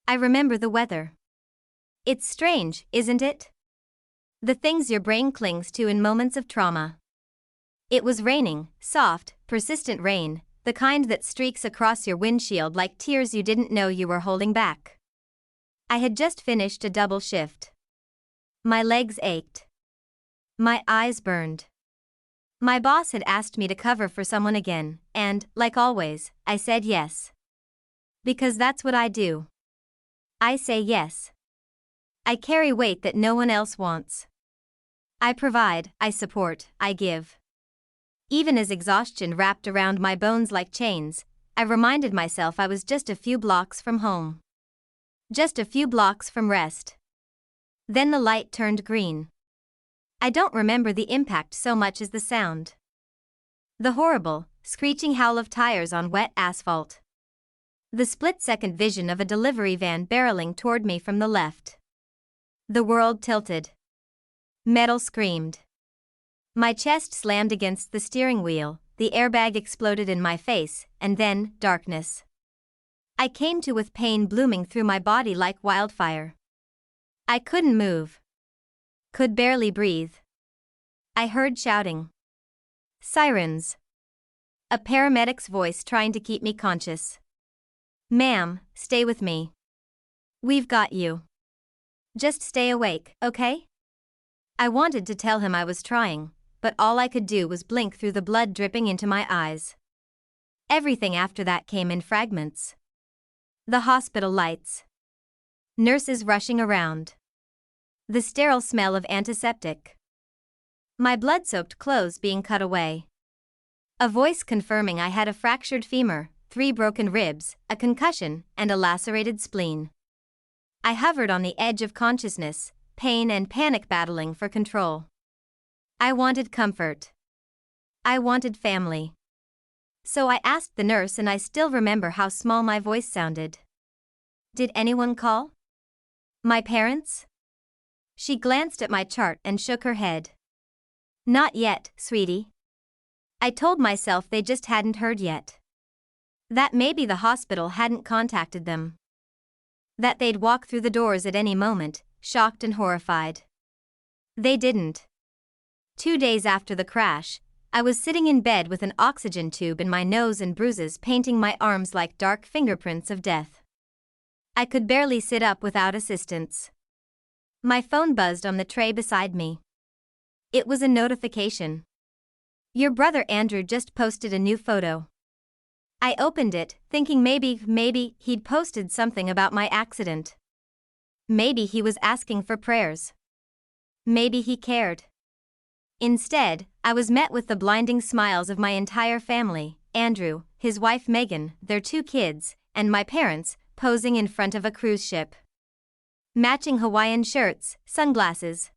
I remember the weather. It's strange, isn't it? The things your brain clings to in moments of trauma. It was raining, soft, persistent rain, the kind that streaks across your windshield like tears you didn't know you were holding back. I had just finished a double shift. My legs ached. My eyes burned. My boss had asked me to cover for someone again, and, like always, I said yes. Because that's what I do. I say yes. I carry weight that no one else wants. I provide, I support, I give. Even as exhaustion wrapped around my bones like chains, I reminded myself I was just a few blocks from home. Just a few blocks from rest. Then the light turned green. I don't remember the impact so much as the sound. The horrible, screeching howl of tires on wet asphalt. The split-second vision of a delivery van barreling toward me from the left. The world tilted. Metal screamed. My chest slammed against the steering wheel, the airbag exploded in my face, and then, darkness. I came to with pain blooming through my body like wildfire. I couldn't move. Could barely breathe. I heard shouting. Sirens. A paramedic's voice trying to keep me conscious. Ma'am, stay with me. We've got you. Just stay awake, okay? I wanted to tell him I was trying, but all I could do was blink through the blood dripping into my eyes. Everything after that came in fragments. The hospital lights. Nurses rushing around. The sterile smell of antiseptic. My blood-soaked clothes being cut away. A voice confirming I had a fractured femur, 3 broken ribs, a concussion, and a lacerated spleen. I hovered on the edge of consciousness, pain and panic battling for control. I wanted comfort. I wanted family. So I asked the nurse, and I still remember how small my voice sounded. Did anyone call? My parents? She glanced at my chart and shook her head. Not yet, sweetie. I told myself they just hadn't heard yet. That maybe the hospital hadn't contacted them. That they'd walk through the doors at any moment, shocked and horrified. They didn't. 2 days after the crash, I was sitting in bed with an oxygen tube in my nose and bruises painting my arms like dark fingerprints of death. I could barely sit up without assistance. My phone buzzed on the tray beside me. It was a notification. Your brother Andrew just posted a new photo. I opened it, thinking maybe he'd posted something about my accident. Maybe he was asking for prayers. Maybe he cared. Instead, I was met with the blinding smiles of my entire family, Andrew, his wife Megan, their 2 kids, and my parents, posing in front of a cruise ship. Matching Hawaiian shirts, sunglasses.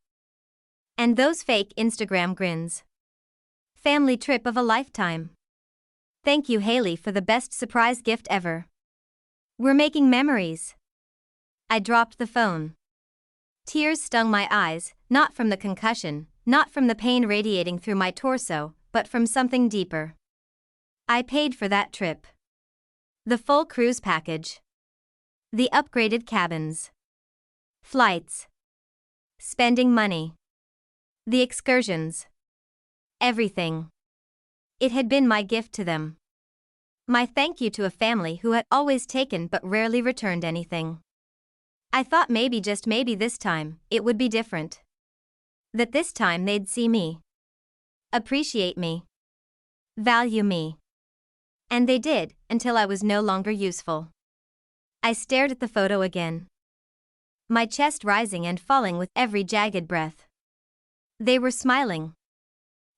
And those fake Instagram grins. Family trip of a lifetime. Thank you, Haley, for the best surprise gift ever. We're making memories. I dropped the phone. Tears stung my eyes, not from the concussion, not from the pain radiating through my torso, but from something deeper. I paid for that trip. The full cruise package. The upgraded cabins. Flights. Spending money. The excursions. Everything. It had been my gift to them. My thank you to a family who had always taken but rarely returned anything. I thought maybe, just maybe this time, it would be different. That this time they'd see me. Appreciate me. Value me. And they did, until I was no longer useful. I stared at the photo again. My chest rising and falling with every jagged breath. They were smiling.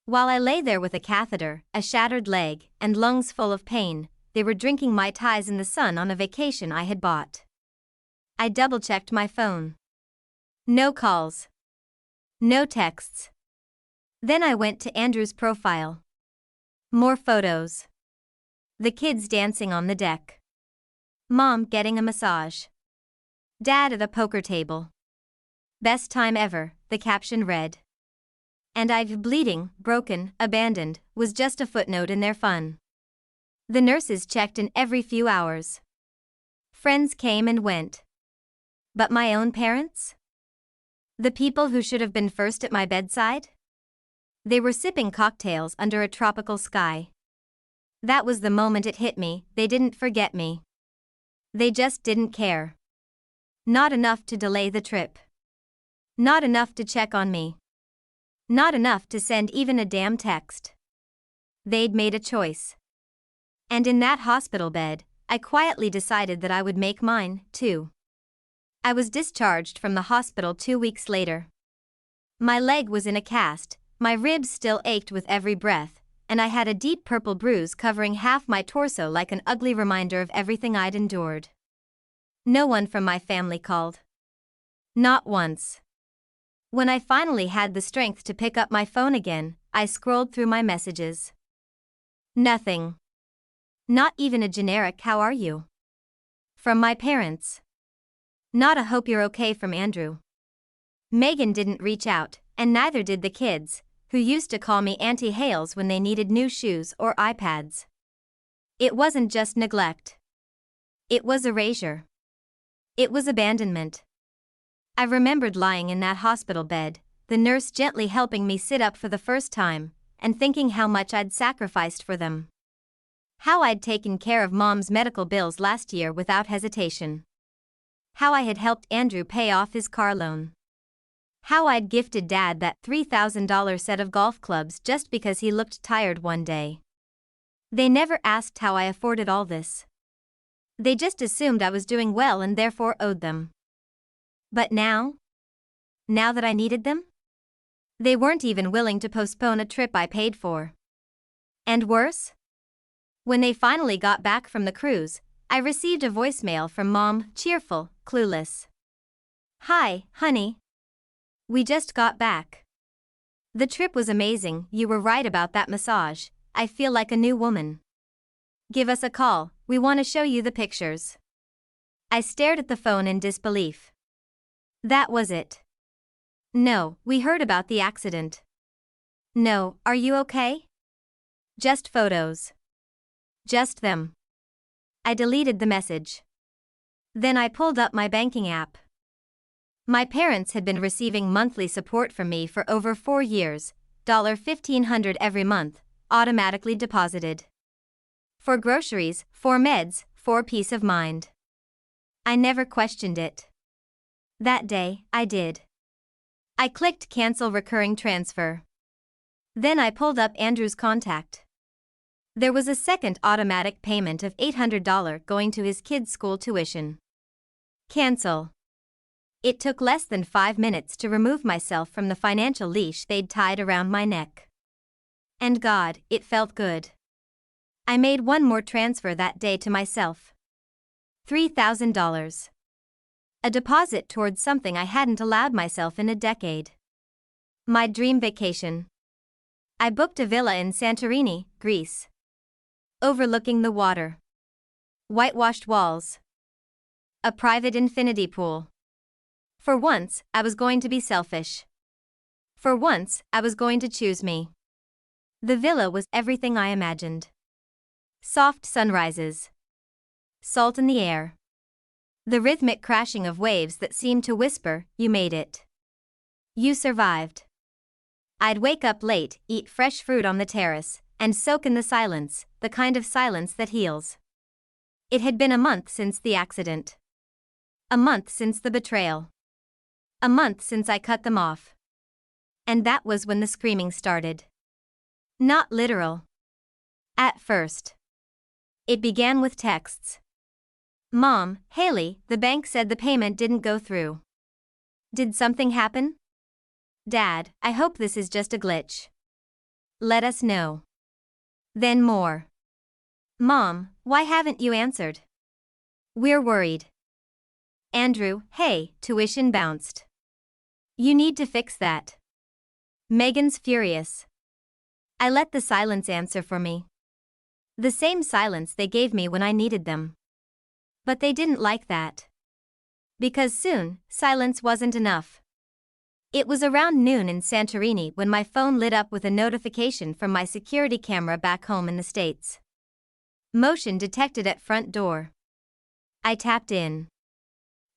While I lay there with a catheter, a shattered leg, and lungs full of pain, they were drinking Mai Tais in the sun on a vacation I had bought. I double-checked my phone. No calls. No texts. Then I went to Andrew's profile. More photos. The kids dancing on the deck. Mom getting a massage. Dad at a poker table. Best time ever, the caption read. And I've bleeding, broken, abandoned, was just a footnote in their fun. The nurses checked in every few hours. Friends came and went. But my own parents? The people who should have been first at my bedside? They were sipping cocktails under a tropical sky. That was the moment it hit me, they didn't forget me. They just didn't care. Not enough to delay the trip. Not enough to check on me. Not enough to send even a damn text. They'd made a choice. And in that hospital bed, I quietly decided that I would make mine, too. I was discharged from the hospital 2 weeks later. My leg was in a cast, my ribs still ached with every breath, and I had a deep purple bruise covering half my torso like an ugly reminder of everything I'd endured. No one from my family called. Not once. When I finally had the strength to pick up my phone again, I scrolled through my messages. Nothing. Not even a generic "how are you?" from my parents. Not a "hope you're okay" from Andrew. Megan didn't reach out, and neither did the kids, who used to call me Auntie Hales when they needed new shoes or iPads. It wasn't just neglect. It was erasure. It was abandonment. I remembered lying in that hospital bed, the nurse gently helping me sit up for the first time, and thinking how much I'd sacrificed for them. How I'd taken care of Mom's medical bills last year without hesitation. How I had helped Andrew pay off his car loan. How I'd gifted Dad that $3,000 set of golf clubs just because he looked tired one day. They never asked how I afforded all this. They just assumed I was doing well and therefore owed them. But now that I needed them, they weren't even willing to postpone a trip I paid for. And worse? When they finally got back from the cruise, I received a voicemail from Mom, cheerful, clueless. "Hi, honey. We just got back. The trip was amazing, you were right about that massage, I feel like a new woman. Give us a call, we want to show you the pictures." I stared at the phone in disbelief. That was it. "No, we heard about the accident." "No, are you okay?" "Just photos." Just them. I deleted the message. Then I pulled up my banking app. My parents had been receiving monthly support from me for over 4 years, $1,500 every month, automatically deposited. For groceries, for meds, for peace of mind. I never questioned it. That day, I did. I clicked cancel recurring transfer. Then I pulled up Andrew's contact. There was a second automatic payment of $800 going to his kids' school tuition. Cancel. It took less than 5 minutes to remove myself from the financial leash they'd tied around my neck. And God, it felt good. I made one more transfer that day to myself. $3,000. A deposit towards something I hadn't allowed myself in a decade. My dream vacation. I booked a villa in Santorini, Greece. Overlooking the water. Whitewashed walls. A private infinity pool. For once, I was going to be selfish. For once, I was going to choose me. The villa was everything I imagined. Soft sunrises. Salt in the air. The rhythmic crashing of waves that seemed to whisper, "You made it. You survived." I'd wake up late, eat fresh fruit on the terrace, and soak in the silence, the kind of silence that heals. It had been a month since the accident. A month since the betrayal. A month since I cut them off. And that was when the screaming started. Not literal. At first. It began with texts. "Mom, Haley, the bank said the payment didn't go through. Did something happen? Dad, I hope this is just a glitch. Let us know." Then more. "Mom, why haven't you answered? We're worried. Andrew, hey, tuition bounced. You need to fix that." Megan's furious. I let the silence answer for me. The same silence they gave me when I needed them. But they didn't like that. Because soon, silence wasn't enough. It was around noon in Santorini when my phone lit up with a notification from my security camera back home in the States. Motion detected at front door. I tapped in.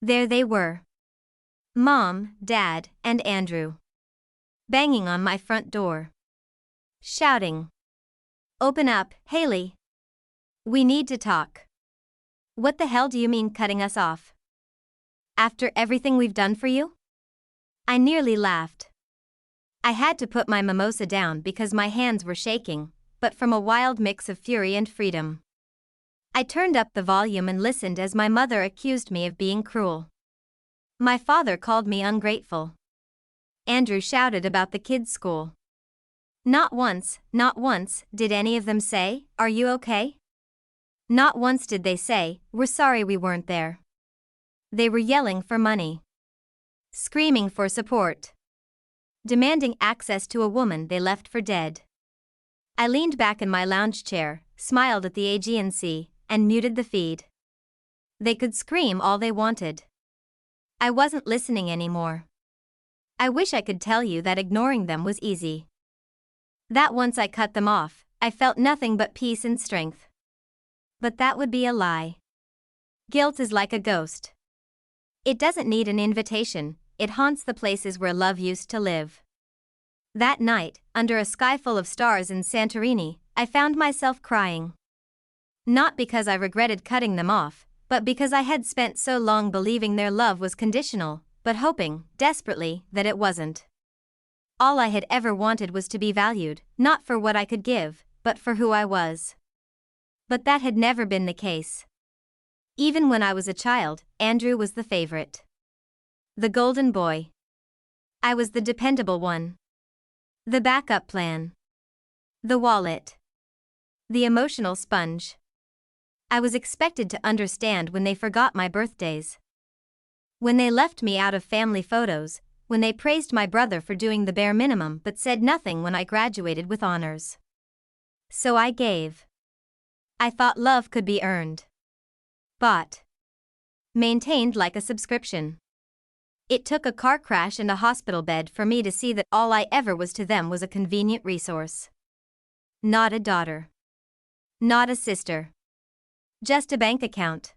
There they were. Mom, Dad, and Andrew. Banging on my front door. Shouting. Open up, Haley. We need to talk. What the hell do you mean cutting us off? After everything we've done for you? I nearly laughed. I had to put my mimosa down because my hands were shaking, but from a wild mix of fury and freedom. I turned up the volume and listened as my mother accused me of being cruel. My father called me ungrateful. Andrew shouted about the kids' school. Not once did any of them say, "Are you okay?" Not once did they say, "We're sorry we weren't there." They were yelling for money. Screaming for support. Demanding access to a woman they left for dead. I leaned back in my lounge chair, smiled at the agency, and muted the feed. They could scream all they wanted. I wasn't listening anymore. I wish I could tell you that ignoring them was easy. That once I cut them off, I felt nothing but peace and strength. But that would be a lie. Guilt is like a ghost. It doesn't need an invitation, it haunts the places where love used to live. That night, under a sky full of stars in Santorini, I found myself crying. Not because I regretted cutting them off, but because I had spent so long believing their love was conditional, but hoping, desperately, that it wasn't. All I had ever wanted was to be valued, not for what I could give, but for who I was. But that had never been the case. Even when I was a child, Andrew was the favorite. The golden boy. I was the dependable one. The backup plan. The wallet. The emotional sponge. I was expected to understand when they forgot my birthdays. When they left me out of family photos, when they praised my brother for doing the bare minimum but said nothing when I graduated with honors. So I gave. I thought love could be earned. Bought. Maintained like a subscription. It took a car crash and a hospital bed for me to see that all I ever was to them was a convenient resource. Not a daughter. Not a sister. Just a bank account.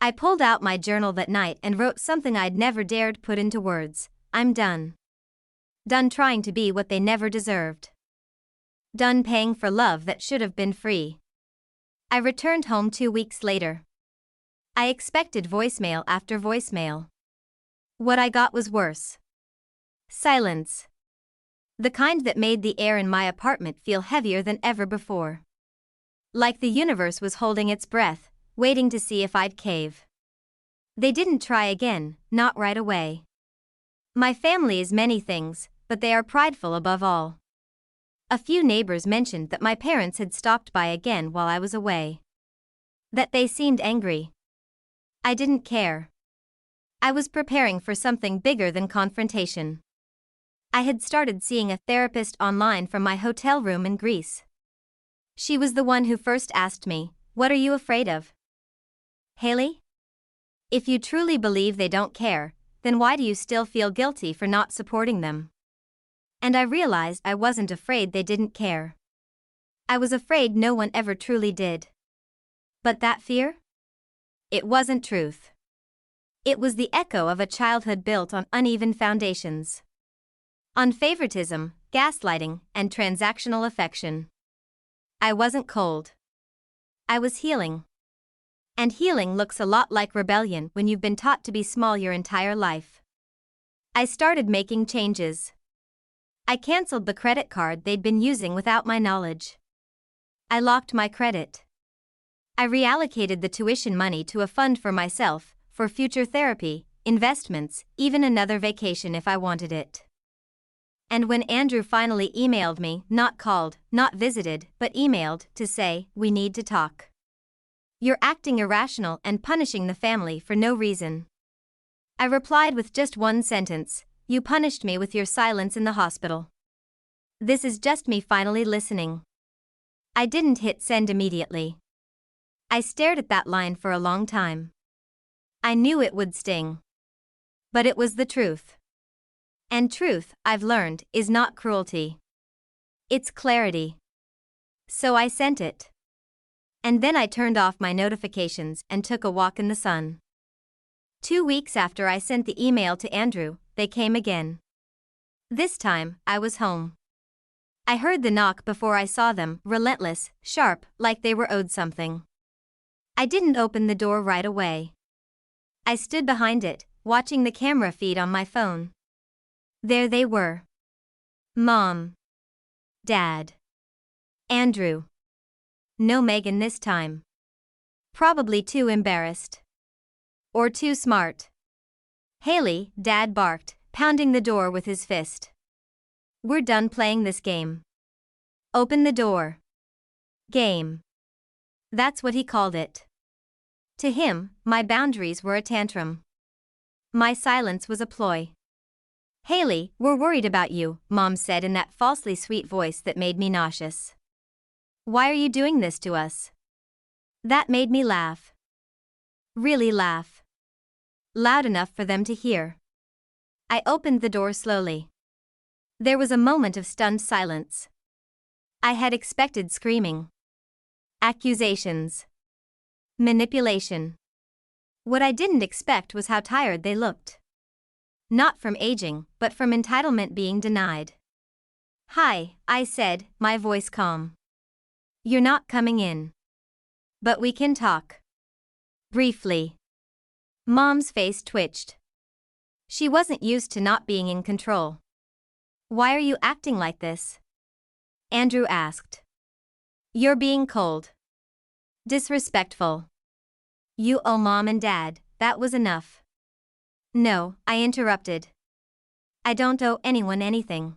I pulled out my journal that night and wrote something I'd never dared put into words. I'm done. Done trying to be what they never deserved. Done paying for love that should have been free. I returned home 2 weeks later. I expected voicemail after voicemail. What I got was worse. Silence. The kind that made the air in my apartment feel heavier than ever before. Like the universe was holding its breath, waiting to see if I'd cave. They didn't try again, not right away. My family is many things, but they are prideful above all. A few neighbors mentioned that my parents had stopped by again while I was away. That they seemed angry. I didn't care. I was preparing for something bigger than confrontation. I had started seeing a therapist online from my hotel room in Greece. She was the one who first asked me, "What are you afraid of, Haley? If you truly believe they don't care, then why do you still feel guilty for not supporting them?" And I realized I wasn't afraid they didn't care. I was afraid no one ever truly did. But that fear? It wasn't truth. It was the echo of a childhood built on uneven foundations. On favoritism, gaslighting, and transactional affection. I wasn't cold. I was healing. And healing looks a lot like rebellion when you've been taught to be small your entire life. I started making changes. I canceled the credit card they'd been using without my knowledge. I locked my credit. I reallocated the tuition money to a fund for myself, for future therapy, investments, even another vacation if I wanted it. And when Andrew finally emailed me, not called, not visited, but emailed, to say, "We need to talk. You're acting irrational and punishing the family for no reason." I replied with just one sentence, "You punished me with your silence in the hospital. This is just me finally listening." I didn't hit send immediately. I stared at that line for a long time. I knew it would sting. But it was the truth. And truth, I've learned, is not cruelty. It's clarity. So I sent it. And then I turned off my notifications and took a walk in the sun. 2 weeks after I sent the email to Andrew, they came again. This time, I was home. I heard the knock before I saw them, relentless, sharp, like they were owed something. I didn't open the door right away. I stood behind it, watching the camera feed on my phone. There they were. Mom. Dad. Andrew. No Megan this time. Probably too embarrassed. Or too smart. Haley, Dad barked, pounding the door with his fist. We're done playing this game. Open the door. Game. That's what he called it. To him, my boundaries were a tantrum. My silence was a ploy. Haley, we're worried about you, Mom said in that falsely sweet voice that made me nauseous. Why are you doing this to us? That made me laugh. Really laugh. Loud enough for them to hear. I opened the door slowly. There was a moment of stunned silence. I had expected screaming. Accusations. Manipulation. What I didn't expect was how tired they looked. Not from aging, but from entitlement being denied. Hi, I said, my voice calm. You're not coming in. But we can talk. Briefly. Mom's face twitched. She wasn't used to not being in control. Why are you acting like this? Andrew asked. You're being cold. Disrespectful. You owe Mom and Dad, that was enough. No, I interrupted. I don't owe anyone anything.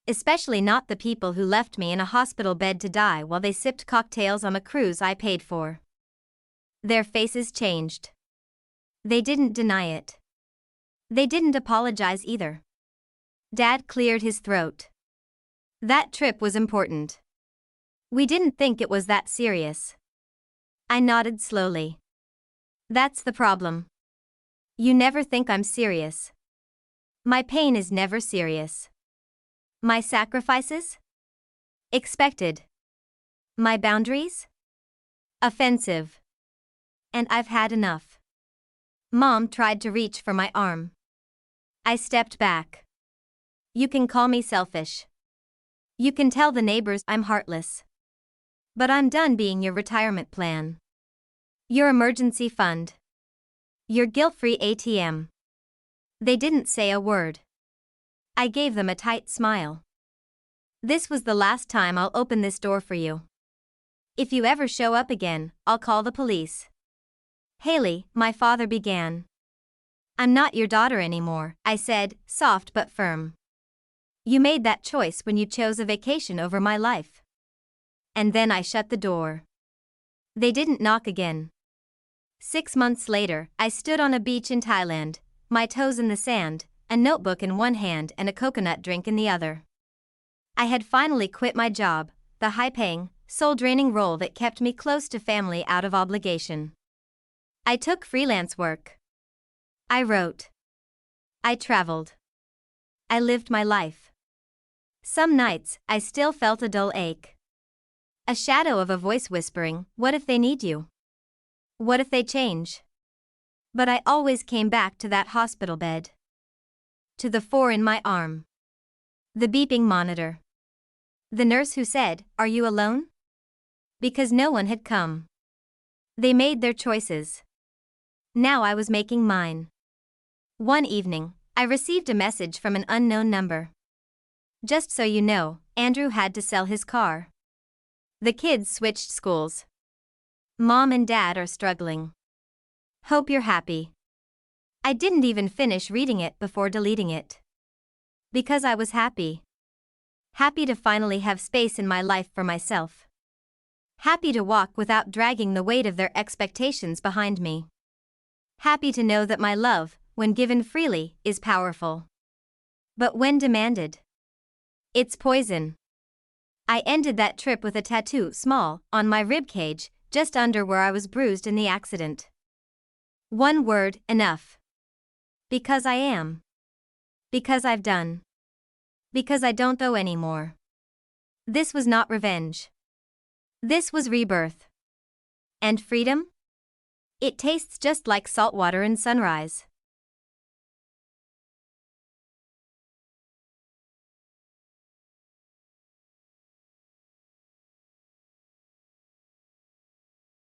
Especially not the people who left me in a hospital bed to die while they sipped cocktails on a cruise I paid for. Their faces changed. They didn't deny it. They didn't apologize either. Dad cleared his throat. That trip was important. We didn't think it was that serious. I nodded slowly. That's the problem. You never think I'm serious. My pain is never serious. My sacrifices? Expected. My boundaries? Offensive. And I've had enough. Mom tried to reach for my arm. I stepped back. You can call me selfish. You can tell the neighbors I'm heartless. But I'm done being your retirement plan. Your emergency fund. Your guilt-free ATM. They didn't say a word. I gave them a tight smile. This was the last time I'll open this door for you. If you ever show up again, I'll call the police. Haley, my father began. I'm not your daughter anymore, I said, soft but firm. You made that choice when you chose a vacation over my life. And then I shut the door. They didn't knock again. 6 months later, I stood on a beach in Thailand, my toes in the sand, a notebook in one hand and a coconut drink in the other. I had finally quit my job, the high-paying, soul-draining role that kept me close to family out of obligation. I took freelance work. I wrote. I traveled. I lived my life. Some nights, I still felt a dull ache. A shadow of a voice whispering, what if they need you? What if they change? But I always came back to that hospital bed. To the 4 in my arm. The beeping monitor. The nurse who said, are you alone? Because no one had come. They made their choices. Now I was making mine. One evening, I received a message from an unknown number. Just so you know, Andrew had to sell his car. The kids switched schools. Mom and Dad are struggling. Hope you're happy. I didn't even finish reading it before deleting it. Because I was happy. Happy to finally have space in my life for myself. Happy to walk without dragging the weight of their expectations behind me. Happy to know that my love, when given freely, is powerful. But when demanded, it's poison. I ended that trip with a tattoo small, on my ribcage, just under where I was bruised in the accident. One word, enough. Because I am. Because I've done. Because I don't owe anymore. This was not revenge. This was rebirth. And freedom? It tastes just like salt water in sunrise.